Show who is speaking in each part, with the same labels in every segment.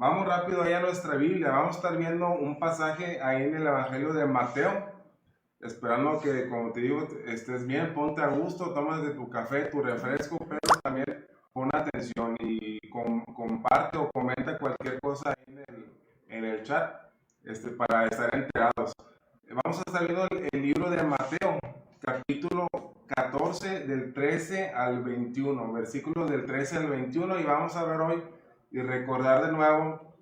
Speaker 1: Vamos rápido ahí a nuestra Biblia. Vamos a estar viendo un pasaje ahí en el Evangelio de Mateo. Esperando que, como te digo, estés bien, ponte a gusto, tomas de tu café, tu refresco, pero también pon atención y comparte o comenta cualquier cosa ahí en el chat para estar enterados. Vamos a estar viendo el libro de Mateo, capítulo 14, del 13 al 21, versículos del 13 al 21, y vamos a ver hoy y recordar de nuevo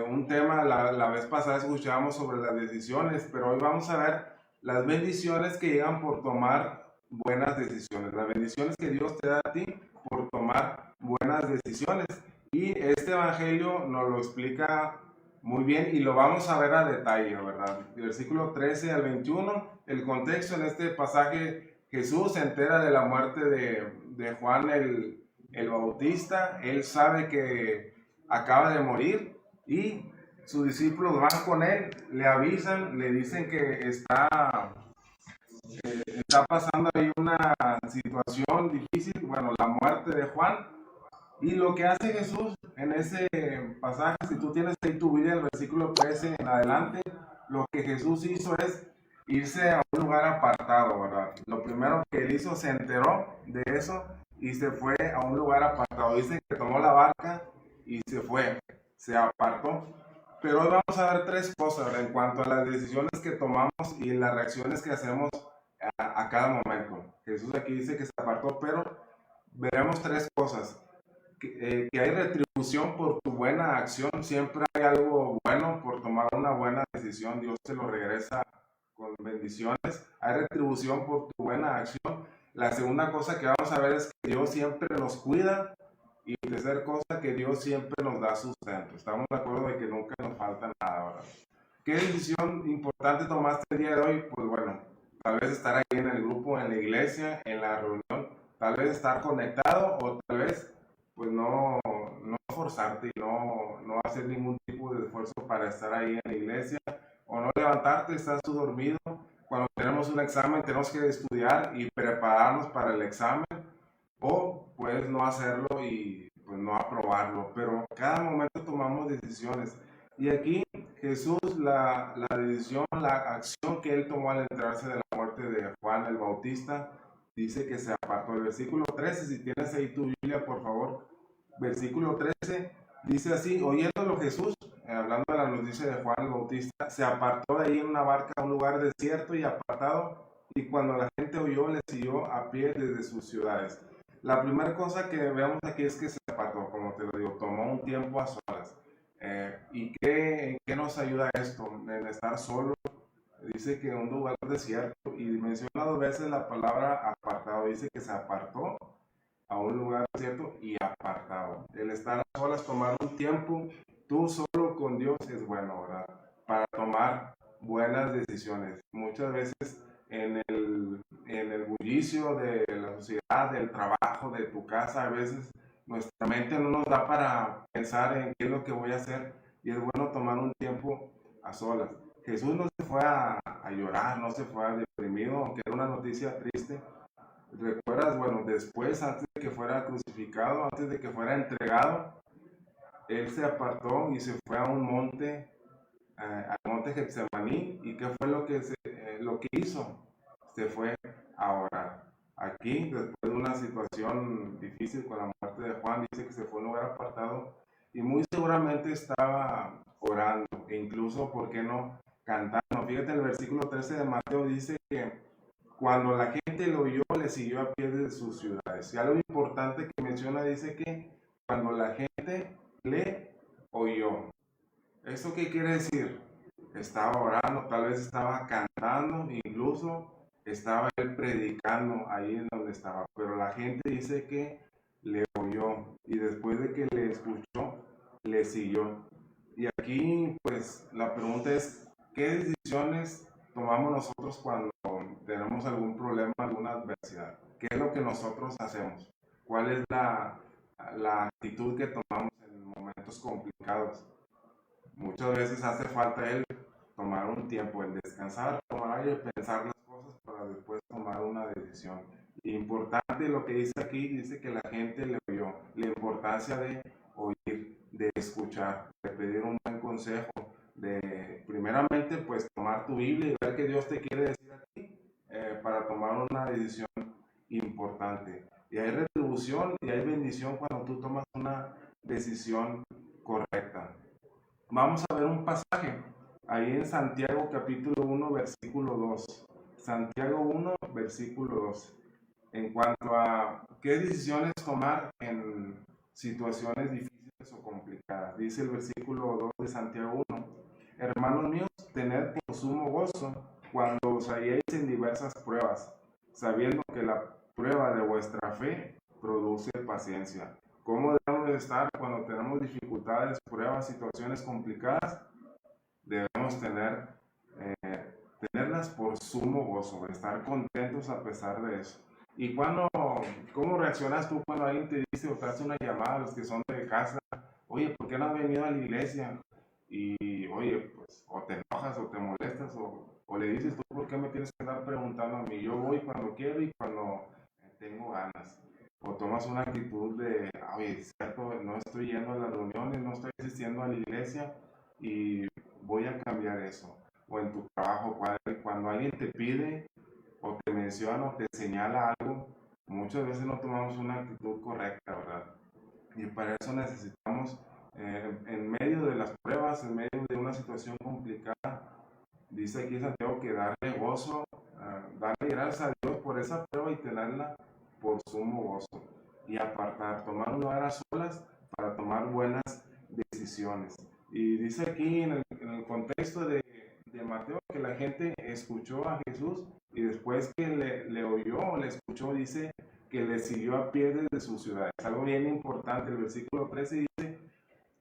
Speaker 1: un tema. La vez pasada escuchábamos sobre las decisiones, pero hoy vamos a ver las bendiciones que llegan por tomar buenas decisiones, las bendiciones que Dios te da a ti por tomar buenas decisiones. Y este evangelio nos lo explica muy bien y lo vamos a ver a detalle, ¿verdad? El versículo 13 al 21, el contexto en este pasaje: Jesús se entera de la muerte de Juan el Bautista. Él sabe que acaba de morir y sus discípulos van con él, le avisan, le dicen que está pasando ahí una situación difícil, bueno, la muerte de Juan. Y lo que hace Jesús en ese pasaje, si tú tienes ahí tu Biblia, el versículo 13 en adelante, lo que Jesús hizo es irse a un lugar apartado, ¿verdad? Lo primero que él hizo, se enteró de eso y se fue a un lugar apartado. Dice que tomó la barca y se fue, se apartó. Pero hoy vamos a ver tres cosas, ¿verdad? En cuanto a las decisiones que tomamos y las reacciones que hacemos a cada momento. Jesús aquí dice que se apartó, pero veremos tres cosas. Que hay retribución por tu buena acción, siempre hay algo bueno por tomar una buena decisión, Dios te lo regresa con bendiciones. Hay retribución por tu buena acción. La segunda cosa que vamos a ver es que Dios siempre nos cuida, y la tercera cosa, que Dios siempre nos da sustento. Estamos de acuerdo de que nunca nos falta nada, ¿verdad? ¿Qué decisión importante tomaste el día de hoy? Pues bueno, tal vez estar ahí en el grupo, en la iglesia, en la reunión, tal vez estar conectado, o tal vez pues no forzarte y no hacer ningún tipo de esfuerzo para estar ahí en la iglesia, o no levantarte, estás tú dormido. Cuando tenemos un examen tenemos que estudiar y prepararnos para el examen, o puedes no hacerlo y pues no aprobarlo, pero cada momento tomamos decisiones. Y aquí Jesús, la decisión, la acción que él tomó al enterarse de la muerte de Juan el Bautista, dice que se apartó. El versículo 13, si tienes ahí tu Biblia, por favor. Versículo 13 dice así: oyéndolo Jesús, hablando de la noticia de Juan el Bautista, se apartó de ahí en una barca a un lugar desierto y apartado, y cuando la gente oyó, le siguió a pie desde sus ciudades. La primera cosa que vemos aquí es que se apartó, como te lo digo, tomó un tiempo a solas. ¿Y en qué nos ayuda esto? En estar solo. Dice que en un lugar desierto, y menciona dos veces la palabra apartado. Dice que se apartó a un lugar desierto y apartado. El estar a solas, tomar un tiempo tú solo con Dios es bueno, ¿verdad? Para tomar buenas decisiones. Muchas veces en el bullicio de la sociedad, del trabajo, de tu casa, a veces nuestra mente no nos da para pensar en qué es lo que voy a hacer, y es bueno tomar un tiempo a solas. Jesús no se fue a llorar, no se fue a deprimido, aunque era una noticia triste. ¿Recuerdas? Bueno, después, antes de que fuera crucificado, antes de que fuera entregado, él se apartó y se fue a un monte, al monte Getsemaní. ¿Y qué fue lo que hizo? Se fue a orar. Aquí, después de una situación difícil con la muerte de Juan, dice que se fue a un lugar apartado y muy seguramente estaba orando, e incluso, ¿por qué no?, cantando. Fíjate, el versículo 13 de Mateo dice que cuando la gente lo oyó, le siguió a pie de sus ciudades. Y algo importante que menciona, dice que cuando la gente le oyó. ¿Esto qué quiere decir? Estaba orando, tal vez estaba cantando, incluso estaba él predicando ahí en donde estaba. Pero la gente dice que le oyó, y después de que le escuchó, le siguió. Y aquí, pues, la pregunta es: ¿qué decisiones tomamos nosotros cuando tenemos algún problema, alguna adversidad? ¿Qué es lo que nosotros hacemos? ¿Cuál es la actitud que tomamos en momentos complicados? Muchas veces hace falta el tomar un tiempo, el descansar, tomar aire, pensar las cosas para después tomar una decisión. Importante lo que dice aquí, dice que la gente le oyó, la importancia de oír, de escuchar, de pedir un buen consejo, de primeramente pues tomar tu Biblia y ver qué Dios te quiere decir a ti para tomar una decisión importante. Y hay retribución y hay bendición cuando tú tomas una decisión correcta. Vamos a ver un pasaje ahí en Santiago capítulo 1 versículo 2. Santiago 1 versículo 2. En cuanto a qué decisiones tomar en situaciones difíciles o complicadas. Dice el versículo 2 de Santiago 1. Hermanos míos, tened por sumo gozo cuando os halléis en diversas pruebas, sabiendo que la prueba de vuestra fe produce paciencia. ¿Cómo debemos de estar cuando tenemos dificultades, pruebas, situaciones complicadas? Debemos tenerlas por sumo gozo, estar contentos a pesar de eso. ¿Y cómo reaccionas tú cuando alguien te dice o te hace una llamada, los que son de casa? Oye, ¿por qué no has venido a la iglesia? Y oye, pues o te enojas o te molestas o le dices tú, ¿por qué me tienes que estar preguntando a mí? Yo voy cuando quiero y cuando tengo ganas. O tomas una actitud de, oye, es cierto, no estoy yendo a las reuniones, no estoy asistiendo a la iglesia y voy a cambiar eso. O en tu trabajo, cuando alguien te pide o te menciona o te señala algo, muchas veces no tomamos una actitud correcta, ¿verdad? Y para eso necesitamos, en medio de las pruebas, en medio de una situación complicada, dice aquí Santiago que darle gozo, darle gracias a Dios por esa prueba y tenerla por sumo gozo. Y apartar, tomar un lugar a solas para tomar buenas decisiones. Y dice aquí en el contexto de Mateo que la gente escuchó a Jesús y después que le oyó o le escuchó, dice que le siguió a pie desde su ciudad. Es algo bien importante. El versículo 13 dice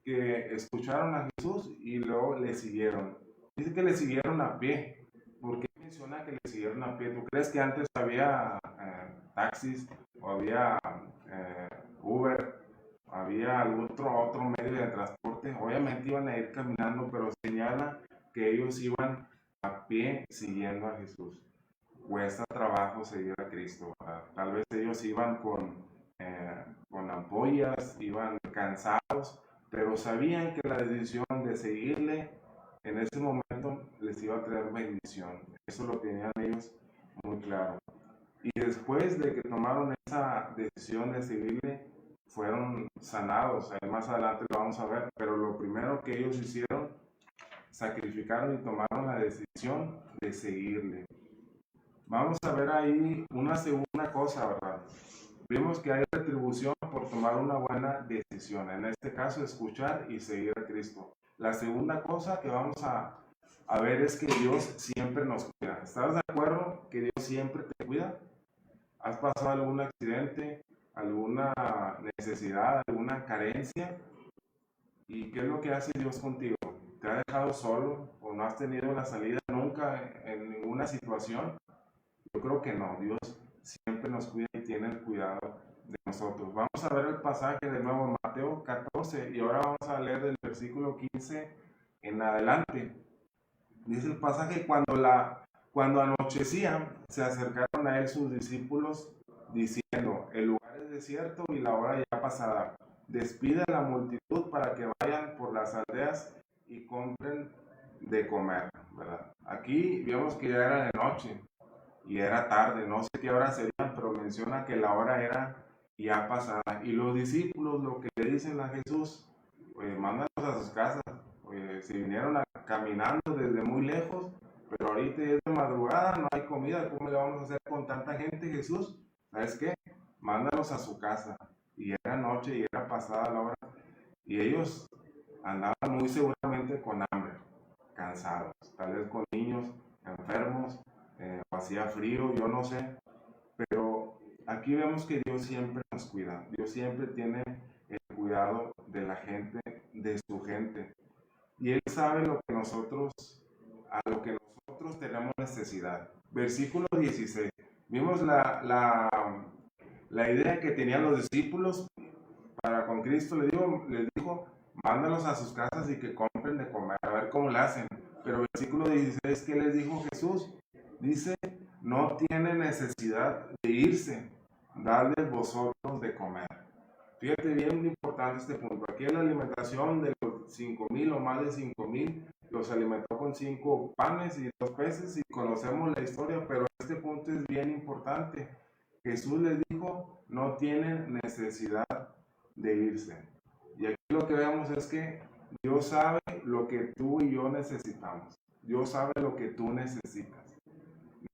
Speaker 1: que escucharon a Jesús y luego le siguieron. Dice que le siguieron a pie. ¿Por qué menciona que le siguieron a pie? ¿Tú crees que antes había taxis o había Uber? ¿Había algún otro medio de transporte? Obviamente iban a ir caminando, pero señala que ellos iban a pie siguiendo a Jesús. Cuesta trabajo seguir a Cristo, ¿verdad? Tal vez ellos iban con ampollas, iban cansados, pero sabían que la decisión de seguirle en ese momento les iba a traer bendición. Eso lo tenían ellos muy claro. Y después de que tomaron esa decisión de seguirle, fueron sanados. Más adelante lo vamos a ver, pero lo primero que ellos hicieron, sacrificaron y tomaron la decisión de seguirle. Vamos a ver ahí una segunda cosa, ¿verdad? Vimos que hay retribución por tomar una buena decisión, en este caso escuchar y seguir a Cristo. La segunda cosa que vamos a ver es que Dios siempre nos cuida. ¿Estás de acuerdo que Dios siempre te cuida? ¿Has pasado algún accidente, alguna necesidad, alguna carencia? ¿Y qué es lo que hace Dios contigo? ¿Te ha dejado solo o no has tenido la salida nunca en ninguna situación? Yo creo que no. Dios siempre nos cuida y tiene el cuidado de nosotros. Vamos a ver el pasaje de nuevo en Mateo 14 y ahora vamos a leer del versículo 15 en adelante. Dice el pasaje, cuando anochecía, se acercaron a él sus discípulos diciendo, el lugar es desierto y la hora ya pasada. Despide a la multitud para que vayan por las aldeas y compren de comer, ¿verdad? Aquí vemos que ya era de noche y era tarde, no sé qué hora serían, pero menciona que la hora era ya pasada. Y los discípulos lo que le dicen a Jesús, pues mándalos a sus casas. Si vinieron caminando desde muy lejos, pero ahorita es de madrugada, no hay comida, ¿cómo le vamos a hacer con tanta gente, Jesús? ¿Sabes qué? Mándalos a su casa. Y era noche y era pasada la hora. Y ellos andaban muy seguramente con hambre, cansados, tal vez con niños enfermos, o hacía frío, yo no sé. Pero aquí vemos que Dios siempre nos cuida. Dios siempre tiene el cuidado de la gente, de su gente. Y Él sabe a lo que nosotros tenemos necesidad. Versículo 16. Vimos la idea que tenían los discípulos para con Cristo. Les dijo, mándalos a sus casas y que compren de comer, a ver cómo le hacen. Pero versículo 16, ¿qué les dijo Jesús? Dice, no tiene necesidad de irse, dadles vosotros de comer. Fíjate, bien importante este punto. Aquí en la alimentación de los 5,000 o más de 5,000, los alimentó con 5 panes y 2 peces y conocemos la historia, pero este punto es bien importante. Jesús les dijo, no tienen necesidad de irse. Y aquí lo que vemos es que Dios sabe lo que tú y yo necesitamos. Dios sabe lo que tú necesitas.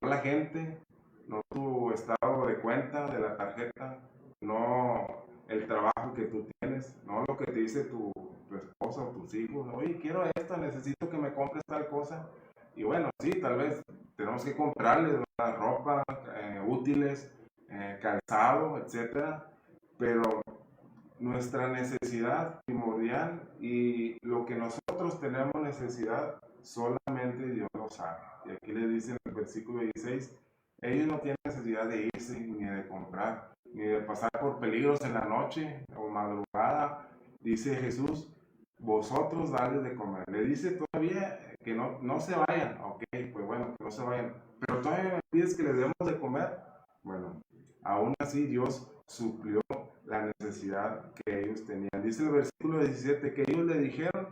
Speaker 1: No la gente, no tu estado de cuenta de la tarjeta, no el trabajo que tú tienes, no lo que te dice tu esposa o tus hijos. Oye, quiero esto, necesito que me compres tal cosa. Y bueno, sí, tal vez tenemos que comprarles la ropa, útiles, calzado, etcétera, pero nuestra necesidad primordial y lo que nosotros tenemos necesidad, solamente Dios lo sabe. Y aquí le dice en el versículo 16, ellos no tienen necesidad de irse ni de comprar, ni de pasar por peligros en la noche o madrugada. Dice Jesús, vosotros dadles de comer. Le dice todavía que no se vayan. Ok, pues bueno, que no se vayan. Pero todavía me pides que les demos de comer. Bueno, aún así Dios suplió la necesidad que ellos tenían. Dice el versículo 17 que ellos le dijeron,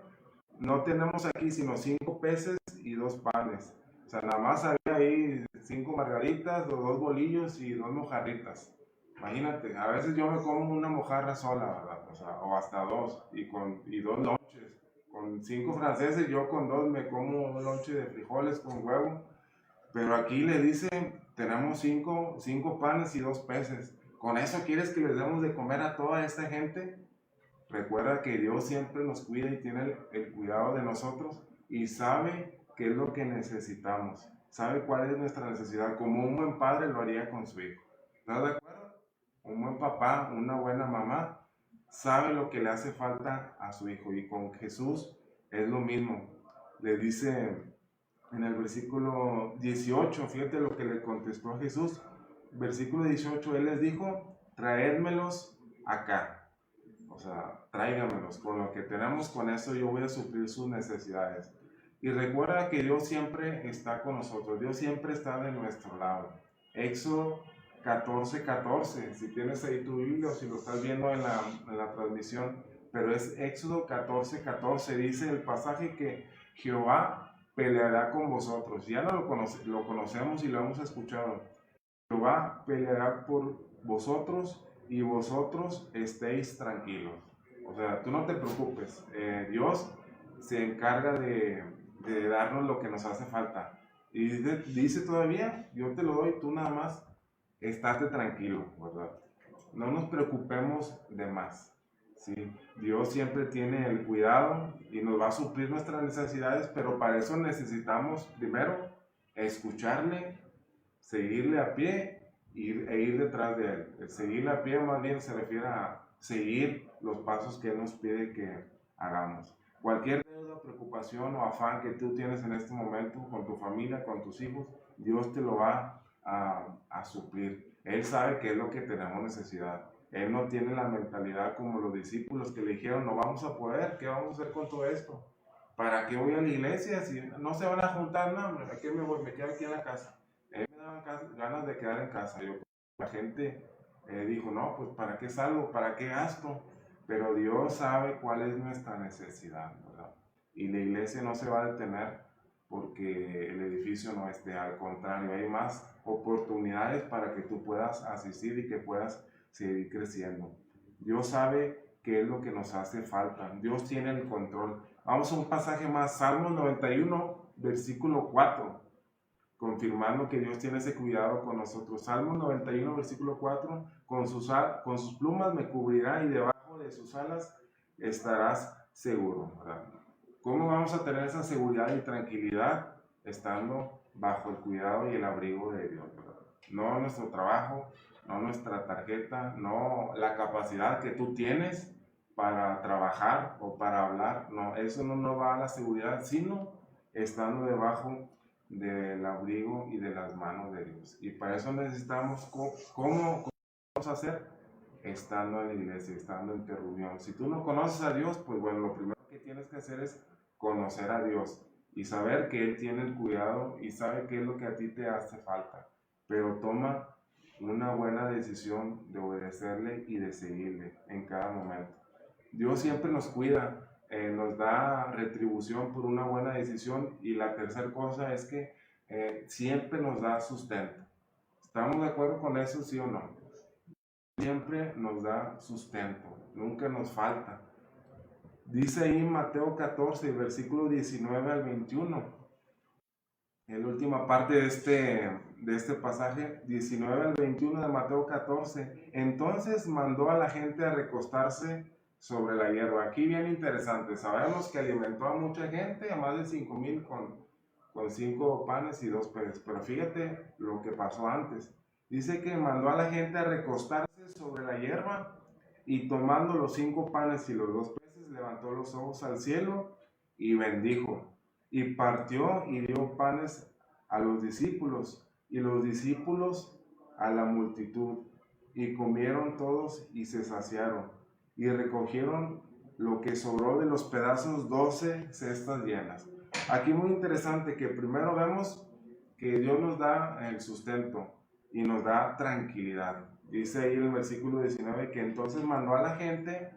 Speaker 1: no tenemos aquí sino 5 peces y 2 panes. O sea, nada más había ahí 5 margaritas, 2 bolillos y 2 mojarritas. Imagínate, a veces yo me como una mojarra sola, ¿verdad? O sea, o hasta 2 y 2 lonches. Con 5 franceses, yo con 2 me como un lonche de frijoles con huevo. Pero aquí le dice, tenemos 5 panes y 2 peces. ¿Con eso quieres que les demos de comer a toda esta gente? Recuerda que Dios siempre nos cuida y tiene el cuidado de nosotros y sabe qué es lo que necesitamos. Sabe cuál es nuestra necesidad. Como un buen padre lo haría con su hijo. ¿Estás de acuerdo? Un buen papá, una buena mamá, sabe lo que le hace falta a su hijo. Y con Jesús es lo mismo. Le dice en el versículo 18, fíjate lo que le contestó a Jesús. Versículo 18, Él les dijo, traédmelos acá. O sea, tráigamelos. Con lo que tenemos, con eso yo voy a suplir sus necesidades. Y recuerda que Dios siempre está con nosotros. Dios siempre está de nuestro lado. Éxodo 14:14. Si tienes ahí tu Biblia o si lo estás viendo en la transmisión. Pero es Éxodo 14:14. Dice el pasaje que Jehová peleará con vosotros. Ya no lo conocemos y lo hemos escuchado. Jehová peleará por vosotros y vosotros estéis tranquilos. O sea, tú no te preocupes. Dios se encarga de darnos lo que nos hace falta. Y dice todavía, yo te lo doy, tú nada más estate tranquilo, ¿verdad? No nos preocupemos de más. ¿Sí? Dios siempre tiene el cuidado y nos va a suplir nuestras necesidades, pero para eso necesitamos primero escucharle, seguirle a pie e ir detrás de él. El seguirle a pie más bien se refiere a seguir los pasos que él nos pide que hagamos. Cualquier deuda, preocupación o afán que tú tienes en este momento con tu familia, con tus hijos, Dios te lo va a suplir. Él sabe qué es lo que tenemos necesidad. Él no tiene la mentalidad como los discípulos que le dijeron, no vamos a poder, ¿qué vamos a hacer con todo esto? ¿Para qué voy a la iglesia? Si no se van a juntar, no, ¿a qué me voy? Me quedo aquí en la casa. Me daban ganas de quedar en casa. La gente dijo, no, pues ¿para qué salgo? ¿Para qué gasto? Pero Dios sabe cuál es nuestra necesidad, ¿verdad? Y la iglesia no se va a detener porque el edificio no esté, al contrario, hay más oportunidades para que tú puedas asistir y que puedas seguir creciendo. Dios sabe qué es lo que nos hace falta. Dios tiene el control. Vamos a un pasaje más, Salmos 91, versículo 4, confirmando que Dios tiene ese cuidado con nosotros. Salmos 91, versículo 4, con sus plumas me cubrirá y debajo de sus alas estarás seguro, ¿verdad? ¿Cómo vamos a tener esa seguridad y tranquilidad? Estando bajo el cuidado y el abrigo de Dios, ¿verdad? No nuestro trabajo, no nuestra tarjeta, no la capacidad que tú tienes para trabajar o para hablar, no, eso no nos va a la seguridad, sino estando debajo del abrigo y de las manos de Dios. Y para eso necesitamos, ¿cómo vamos a hacer? Estando en la iglesia, estando en tu reunión. Si tú no conoces a Dios, pues bueno, lo primero que tienes que hacer es conocer a Dios y saber que Él tiene el cuidado y sabe qué es lo que a ti te hace falta. Pero toma una buena decisión de obedecerle y de seguirle en cada momento. Dios siempre nos cuida, nos da retribución por una buena decisión, y la tercera cosa es que siempre nos da sustento. ¿Estamos de acuerdo con eso, sí o no? Siempre nos da sustento, nunca nos falta. Dice ahí en Mateo 14, versículo 19 al 21, en la última parte de este pasaje, 19 al 21 de Mateo 14. Entonces mandó a la gente a recostarse sobre la hierba. Aquí bien interesante, sabemos que alimentó a mucha gente, a más de 5,000 con 5 panes y 2 peces. Pero fíjate lo que pasó antes. Dice que mandó a la gente a recostarse sobre la hierba, y tomando los 5 panes y los 2 peces, levantó los ojos al cielo y bendijo. Y partió y dio panes a los discípulos, y los discípulos a la multitud. Y comieron todos y se saciaron. Y recogieron lo que sobró de los pedazos, 12 cestas llenas. Aquí muy interesante que primero vemos que Dios nos da el sustento y nos da tranquilidad. Dice ahí en el versículo 19 que entonces mandó a la gente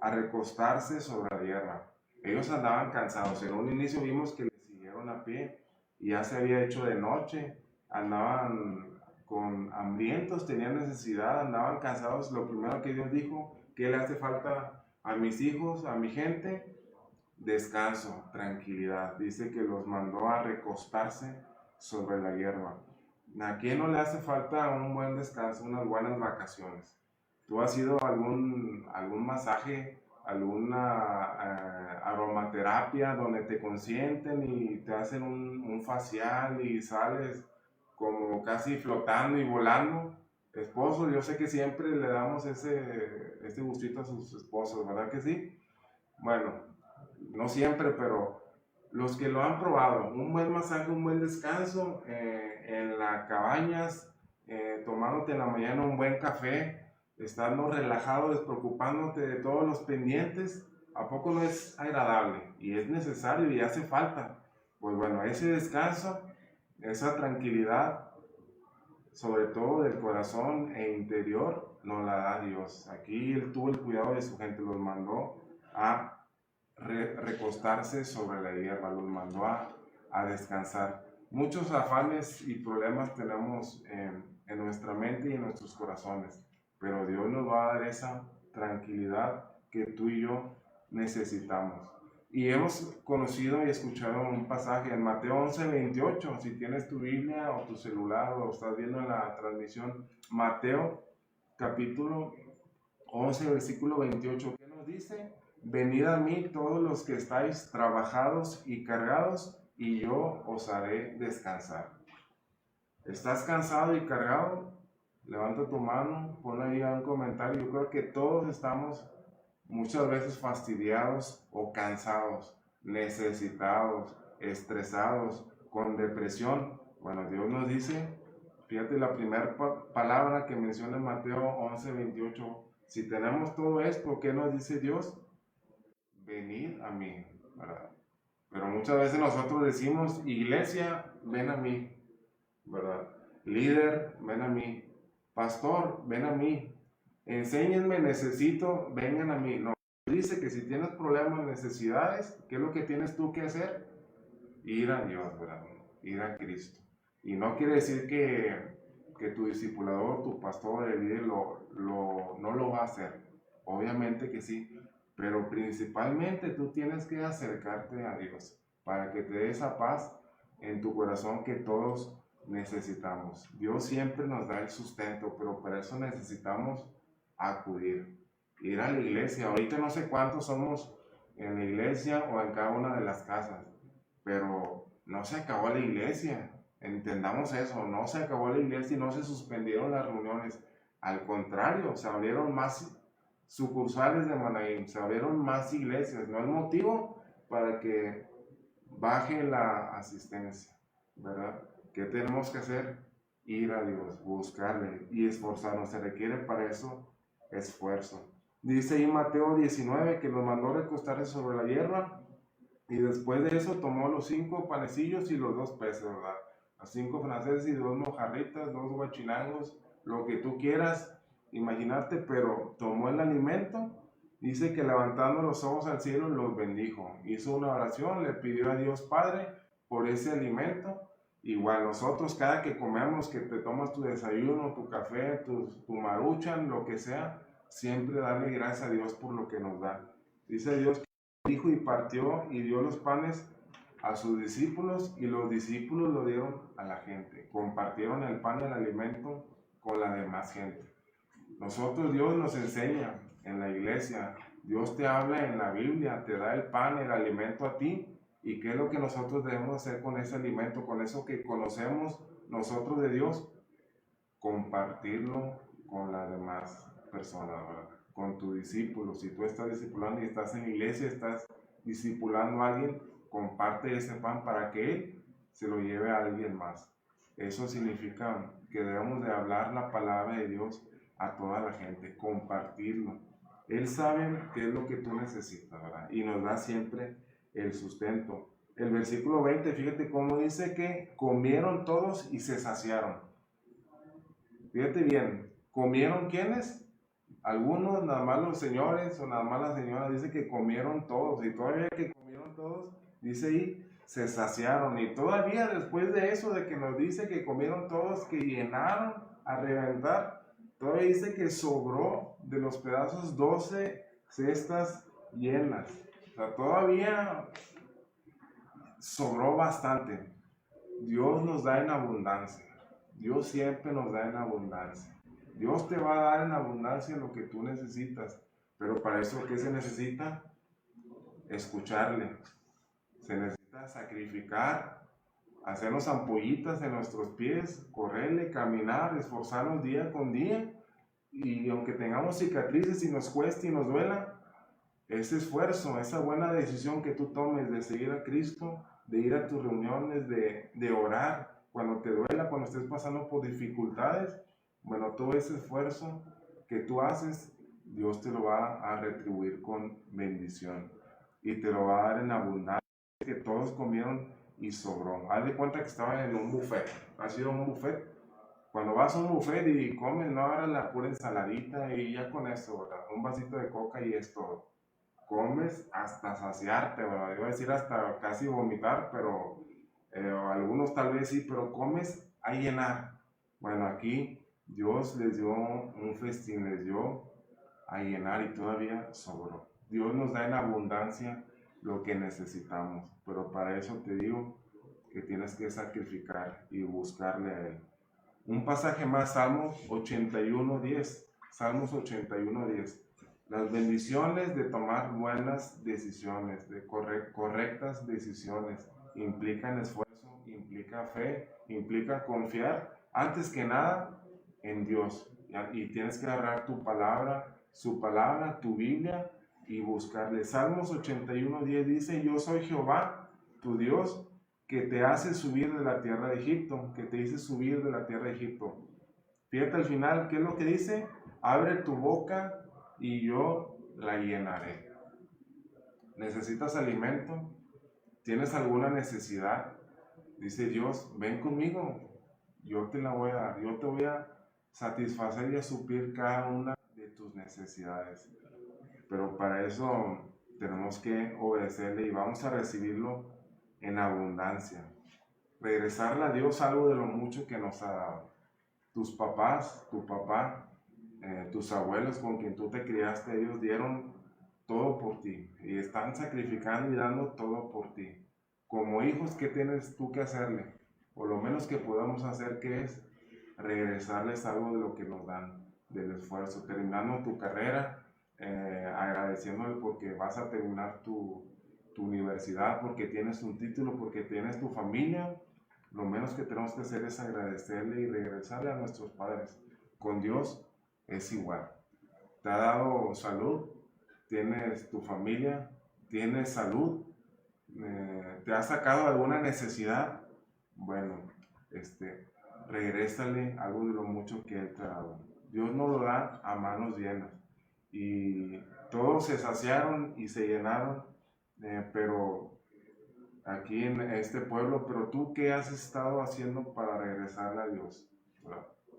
Speaker 1: a recostarse sobre la hierba. Ellos andaban cansados. En un inicio vimos que le siguieron a pie y ya se había hecho de noche. Andaban con hambrientos, tenían necesidad, andaban cansados. Lo primero que Dios dijo: ¿qué le hace falta a mis hijos, a mi gente? Descanso, tranquilidad. Dice que los mandó a recostarse sobre la hierba. ¿A quién no le hace falta un buen descanso, unas buenas vacaciones? ¿Tú has ido a algún masaje, alguna aromaterapia donde te consienten y te hacen un facial y sales como casi flotando y volando? Esposos, yo sé que siempre le damos ese gustito a sus esposos, ¿verdad que sí? Bueno, no siempre, pero los que lo han probado, un buen masaje, un buen descanso en las cabañas, tomándote en la mañana un buen café, estando relajado, despreocupándote de todos los pendientes, ¿a poco no es agradable? Y es necesario y hace falta. Pues bueno, ese descanso, esa tranquilidad, sobre todo del corazón e interior, nos la da Dios. Aquí Él tuvo el cuidado de su gente, los mandó a recostarse sobre la hierba, los mandó a descansar. Muchos afanes y problemas tenemos en nuestra mente y en nuestros corazones, pero Dios nos va a dar esa tranquilidad que tú y yo necesitamos. Y hemos conocido y escuchado un pasaje en Mateo 11:28. Si tienes tu Biblia o tu celular o estás viendo en la transmisión, Mateo capítulo 11, versículo 28, ¿qué nos dice? Venid a mí todos los que estáis trabajados y cargados, y yo os haré descansar. ¿Estás cansado y cargado? Levanta tu mano, pon ahí un comentario. Yo creo que todos estamos muchas veces fastidiados o cansados, necesitados, estresados, con depresión. Bueno, Dios nos dice, fíjate la primera palabra que menciona en Mateo 11:28. Si tenemos todo esto, ¿qué nos dice Dios? Venid a mí, ¿verdad? Pero muchas veces nosotros decimos: iglesia, ven a mí, ¿verdad? Líder, ven a mí. Pastor, ven a mí. Enséñenme, necesito, vengan a mí. No, dice que si tienes problemas, necesidades, ¿qué es lo que tienes tú que hacer? Ir a Dios, ¿verdad? Ir a Cristo. Y no quiere decir que tu discipulador, tu pastor, el líder no lo va a hacer. Obviamente que sí, pero principalmente tú tienes que acercarte a Dios para que te dé esa paz en tu corazón que todos necesitamos. Dios siempre nos da el sustento, pero para eso necesitamos acudir, ir a la iglesia. Ahorita no sé cuántos somos en la iglesia o en cada una de las casas, pero no se acabó la iglesia. Entendamos eso, no se acabó la iglesia y no se suspendieron las reuniones. Al contrario, se abrieron más sucursales de Manaim, se abrieron más iglesias. No es motivo para que baje la asistencia, ¿verdad? ¿Qué tenemos que hacer? Ir a Dios, buscarle y esforzarnos. Se requiere para eso esfuerzo. Dice ahí Mateo 19 que los mandó recostarse sobre la hierba, y después de eso tomó los 5 panecillos y los 2 peces, ¿verdad? Los 5 franceses y 2 mojarritas, 2 guachinangos, lo que tú quieras imaginarte, pero tomó el alimento. Dice que levantando los ojos al cielo los bendijo, hizo una oración, le pidió a Dios Padre por ese alimento. Igual nosotros cada que comemos, que te tomas tu desayuno, tu café, tu maruchan, lo que sea, siempre darle gracias a Dios por lo que nos da. Dice Dios que dijo y partió y dio los panes a sus discípulos y los discípulos lo dieron a la gente. Compartieron el pan y el alimento con la demás gente. Nosotros, Dios nos enseña en la iglesia, Dios te habla en la Biblia, te da el pan, el alimento a ti. ¿Y qué es lo que nosotros debemos hacer con ese alimento, con eso que conocemos nosotros de Dios? Compartirlo con las demás personas, ¿verdad? Con tu discípulo. Si tú estás discipulando y estás en la iglesia, estás discipulando a alguien, comparte ese pan para que él se lo lleve a alguien más. Eso significa que debemos de hablar la palabra de Dios a toda la gente, compartirlo. Él sabe qué es lo que tú necesitas, ¿verdad? Y nos da siempre el sustento. El versículo 20, fíjate cómo dice que comieron todos y se saciaron. Fíjate bien, ¿comieron quiénes? Algunos, nada más los señores o nada más las señoras, dice que comieron todos, y todavía que comieron todos, dice ahí, se saciaron, y todavía después de eso, de que nos dice que comieron todos, que llenaron a reventar, todavía dice que sobró de los pedazos 12 cestas llenas. O sea, todavía sobró bastante. Dios nos da en abundancia. Dios siempre nos da en abundancia. Dios te va a dar en abundancia lo que tú necesitas. Pero para eso, ¿qué se necesita? Escucharle. Se necesita sacrificar, hacernos ampollitas en nuestros pies, correrle, caminar, esforzarnos día con día. Y aunque tengamos cicatrices y nos cueste y nos duela, ese esfuerzo, esa buena decisión que tú tomes de seguir a Cristo, de ir a tus reuniones, de orar, cuando te duela, cuando estés pasando por dificultades, bueno, todo ese esfuerzo que tú haces, Dios te lo va a retribuir con bendición y te lo va a dar en abundancia, que todos comieron y sobró. Haz de cuenta que estaban en un buffet. ¿Ha sido un buffet? Cuando vas a un buffet y comes, no agarras la pura ensaladita y ya con eso, ¿verdad? Un vasito de coca y es todo. Comes hasta saciarte, ¿verdad? Iba a decir hasta casi vomitar, pero algunos tal vez sí, pero comes a llenar. Bueno, aquí Dios les dio un festín, les dio a llenar y todavía sobró. Dios nos da en abundancia lo que necesitamos, pero para eso te digo que tienes que sacrificar y buscarle a Él. Un pasaje más, Salmos 81:10. Salmos 81:10. Las bendiciones de tomar buenas decisiones, de correctas decisiones, implican esfuerzo, implica fe, implica confiar, antes que nada, en Dios. Y tienes que agarrar tu palabra, su palabra, tu Biblia, y buscarle. Salmos 81:10 dice, yo soy Jehová, tu Dios, que te hace subir de la tierra de Egipto, que te hice subir de la tierra de Egipto. Fíjate al final, ¿qué es lo que dice? Abre tu boca y yo la llenaré. ¿Necesitas alimento? ¿Tienes alguna necesidad? Dice Dios, ven conmigo, yo te la voy a dar, yo te voy a satisfacer y a suplir cada una de tus necesidades. Pero para eso tenemos que obedecerle y vamos a recibirlo en abundancia. Regresarle a Dios algo de lo mucho que nos ha dado. Tus papás, tu papá, tus abuelos con quien tú te criaste, ellos dieron todo por ti y están sacrificando y dando todo por ti. Como hijos, ¿qué tienes tú que hacerle? O lo menos que podamos hacer, que es regresarles algo de lo que nos dan, del esfuerzo, terminando tu carrera, agradeciéndole porque vas a terminar tu universidad, porque tienes un título, porque tienes tu familia. Lo menos que tenemos que hacer es agradecerle y regresarle a nuestros padres. Con Dios es igual. Te ha dado salud, tienes tu familia, tienes salud, te ha sacado alguna necesidad. Bueno, regrésale algo de lo mucho que Él te ha dado. Dios no lo da a manos llenas. Y todos se saciaron y se llenaron, pero aquí en este pueblo, pero tú, ¿qué has estado haciendo para regresarle a Dios?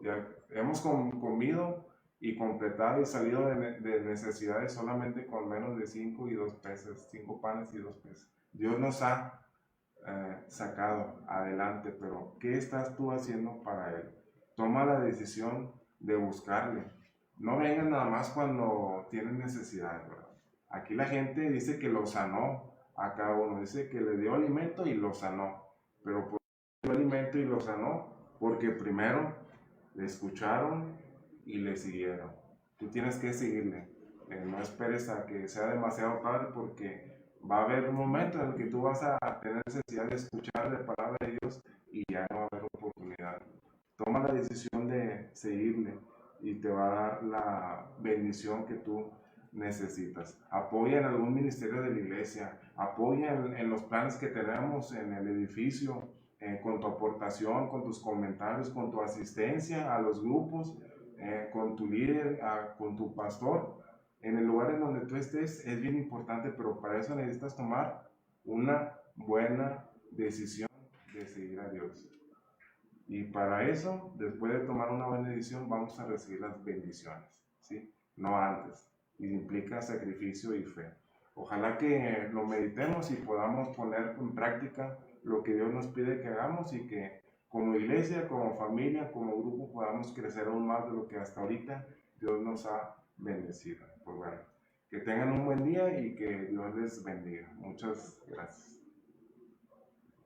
Speaker 1: Ya hemos comido y completado y salido de necesidades solamente con menos de 5 y 2 pesos, 5 panes y 2 pesos. Dios nos ha sacado adelante, pero ¿qué estás tú haciendo para Él? Toma la decisión de buscarle. No vengan nada más cuando tienen necesidad, ¿verdad? Aquí la gente dice que lo sanó a cada uno, dice que le dio alimento y lo sanó, pero ¿por qué le dio alimento y lo sanó? Porque primero le escucharon y le siguieron. Tú tienes que seguirle. No esperes a que sea demasiado tarde porque va a haber un momento en el que tú vas a tener necesidad de escuchar la palabra de Dios y ya no va a haber oportunidad. Toma la decisión de seguirle y te va a dar la bendición que tú necesitas. Apoya en algún ministerio de la iglesia, apoya en los planes que tenemos en el edificio, con tu aportación, con tus comentarios, con tu asistencia a los grupos, con tu líder, con tu pastor. En el lugar en donde tú estés es bien importante, pero para eso necesitas tomar una buena decisión de seguir a Dios. Y para eso, después de tomar una buena decisión, vamos a recibir las bendiciones, ¿sí? No antes. Y implica sacrificio y fe. Ojalá que lo meditemos y podamos poner en práctica lo que Dios nos pide que hagamos y que como iglesia, como familia, como grupo podamos crecer aún más de lo que hasta ahorita Dios nos ha bendecido. Pues bueno, que tengan un buen día y que Dios les bendiga. Muchas gracias.